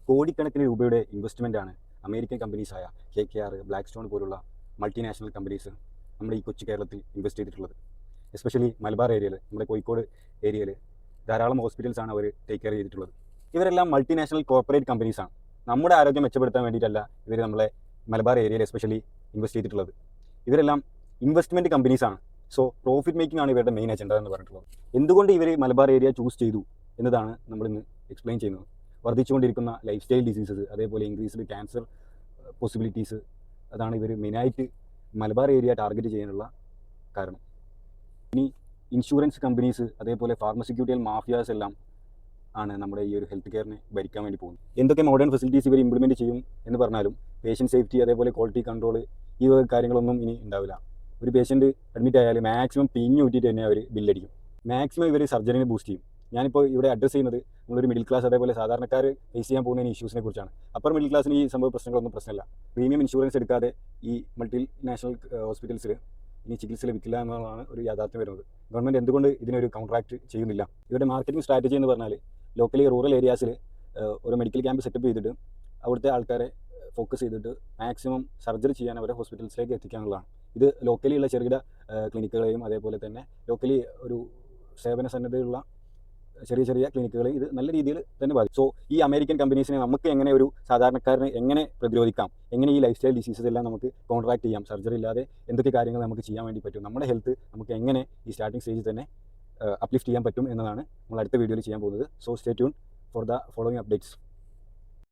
കോടിക്കണക്കിന് രൂപയുടെ ഇൻവെസ്റ്റ്മെൻറ്റാണ് American കമ്പനീസായ KKR, black പോലുള്ള മൾട്ടിനാഷണൽ കമ്പനീസ് നമ്മുടെ ഈ കൊച്ചു കേരളത്തിൽ ഇൻവെസ്റ്റ് ചെയ്തിട്ടുള്ളത്. എസ്പെഷ്യലി മലബാർ ഏരിയയിൽ, നമ്മുടെ കോഴിക്കോട് ഏരിയയിൽ ധാരാളം ഹോസ്പിറ്റൽസാണ് അവർ ടേക്ക് കെയർ ചെയ്തിട്ടുള്ളത്. ഇവരെല്ലാം മൾട്ടിനാഷണൽ കോർപ്പറേറ്റ് കമ്പനീസാണ്. നമ്മുടെ ആരോഗ്യം മെച്ചപ്പെടുത്താൻ വേണ്ടിയിട്ടല്ല ഇവർ നമ്മളെ മലബാർ ഏരിയയിൽ എസ്പെഷ്യലി ഇൻവെസ്റ്റ് ചെയ്തിട്ടുള്ളത്. ഇവരെല്ലാം ഇൻവെസ്റ്റ്മെൻറ്റ് കമ്പനീസാണ്. സോ പ്രോഫിറ്റ് മേക്കിംഗ് ആണ് ഇവരുടെ മെയിൻ അജണ്ട എന്ന് പറഞ്ഞിട്ടുള്ളത്. എന്തുകൊണ്ട് ഇവർ മലബാർ ഏരിയ ചൂസ് ചെയ്തു എന്നതാണ് നമ്മളിന്ന് എക്സ്പ്ലെയിൻ ചെയ്യുന്നത്. വർദ്ധിച്ചുകൊണ്ടിരിക്കുന്ന ലൈഫ് സ്റ്റൈൽ ഡിസീസസ്, അതേപോലെ ഇൻക്രീസ്ഡ് ക്യാൻസർ പോസിബിലിറ്റീസ്, അതാണ് ഇവർ മെയിനായിട്ട് മലബാർ ഏരിയ ടാർഗറ്റ് ചെയ്യാനുള്ള കാരണം. ഇനി ഇൻഷുറൻസ് കമ്പനീസ്, അതേപോലെ ഫാർമസ്യൂട്ടിക്കൽ മാഫിയാസ് എല്ലാം ആണ് നമ്മുടെ ഈ ഒരു ഹെൽത്ത് കെയറിനെ ഭരിക്കാൻ വേണ്ടി പോകുന്നത്. എന്തൊക്കെ മോഡേൺ ഫെസിലിറ്റീസ് ഇവർ ഇംപ്ലിമെൻറ്റ് ചെയ്യും എന്ന് പറഞ്ഞാലും പേഷ്യൻറ്റ് സേഫ്റ്റി, അതേപോലെ ക്വാളിറ്റി കൺട്രോൾ, ഈ കാര്യങ്ങളൊന്നും ഇനി ഉണ്ടാവില്ല. ഒരു പേഷ്യൻറ്റ് അഡ്മിറ്റ് ആയാൽ മാക്സിമം പിഞ്ഞൂറ്റിയിട്ട് തന്നെ അവർ ബില്ലടിക്കും. മാക്സിമം ഇവർ സർജറിനെ ബൂസ്റ്റ് ചെയ്യും. ഞാനിപ്പോൾ ഇവിടെ അഡ്രസ്സ് ചെയ്യുന്നത് നമ്മളൊരു മിഡിൽ ക്ലാസ്, അതേപോലെ സാധാരണക്കാർ ഫേസ് ചെയ്യാൻ പോകുന്ന ഇഷ്യൂസിനെ കുറിച്ചാണ്. അപ്പർ മിഡിൽ ക്ലാസ്സിന് ഈ സംഭവ പ്രശ്നങ്ങളൊന്നും പ്രശ്നമില്ല. പ്രീമിയം ഇൻഷുറൻസ് എടുക്കാതെ ഈ മൾട്ടിനാഷണൽ ഹോസ്പിറ്റൽസിൽ ഇനി ചികിത്സ ലഭിക്കില്ല എന്നുള്ളതാണ് ഒരു യാഥാർത്ഥ്യം വരുന്നത്. ഗവൺമെൻറ് എന്തുകൊണ്ട് ഇതിനൊരു കോൺട്രാക്ട് ചെയ്യുന്നില്ല? ഇവരുടെ മാർക്കറ്റിംഗ് സ്ട്രാറ്റജി എന്ന് പറഞ്ഞാൽ ലോക്കലി റൂറൽ ഏരിയാസിൽ ഒരു മെഡിക്കൽ ക്യാമ്പ് സെറ്റപ്പ് ചെയ്തിട്ട് അവിടുത്തെ ആൾക്കാരെ ഫോക്കസ് ചെയ്തിട്ട് മാക്സിമം സർജറി ചെയ്യാൻ അവരെ ഹോസ്പിറ്റൽസിലേക്ക് എത്തിക്കാനുള്ളതാണ്. ഇത് ലോക്കലിയുള്ള ചെറുകിട ക്ലിനിക്കുകളെയും, അതേപോലെ തന്നെ ലോക്കലി ഒരു സേവന സന്നദ്ധതയുള്ള ചെറിയ ചെറിയ ക്ലിനിക്കുകളെ ഇത് നല്ല രീതിയിൽ തന്നെ ബാധിക്കും. സോ ഈ അമേരിക്കൻ കമ്പനീസിനെ നമുക്ക് എങ്ങനെ, ഒരു സാധാരണക്കാരനെ എങ്ങനെ പ്രതിരോധിക്കാം, എങ്ങനെ ഈ ലൈഫ് സ്റ്റൈൽ ഡിസീസസ് എല്ലാം നമുക്ക് കോൺട്രാക്ട് ചെയ്യാം, സർജറി ഇല്ലാതെ എന്തൊക്കെ കാര്യങ്ങൾ നമുക്ക് ചെയ്യാൻ വേണ്ടി പറ്റും, നമ്മുടെ ഹെൽത്ത് നമുക്ക് എങ്ങനെ ഈ സ്റ്റാർട്ടിംഗ് സ്റ്റേജിൽ തന്നെ അപ്ലിഫ്റ്റ് ചെയ്യാൻ പറ്റും എന്നതാണ് നമ്മൾ അടുത്ത വീഡിയോയിൽ ചെയ്യാൻ പോകുന്നത്. So stay tune for the following updates.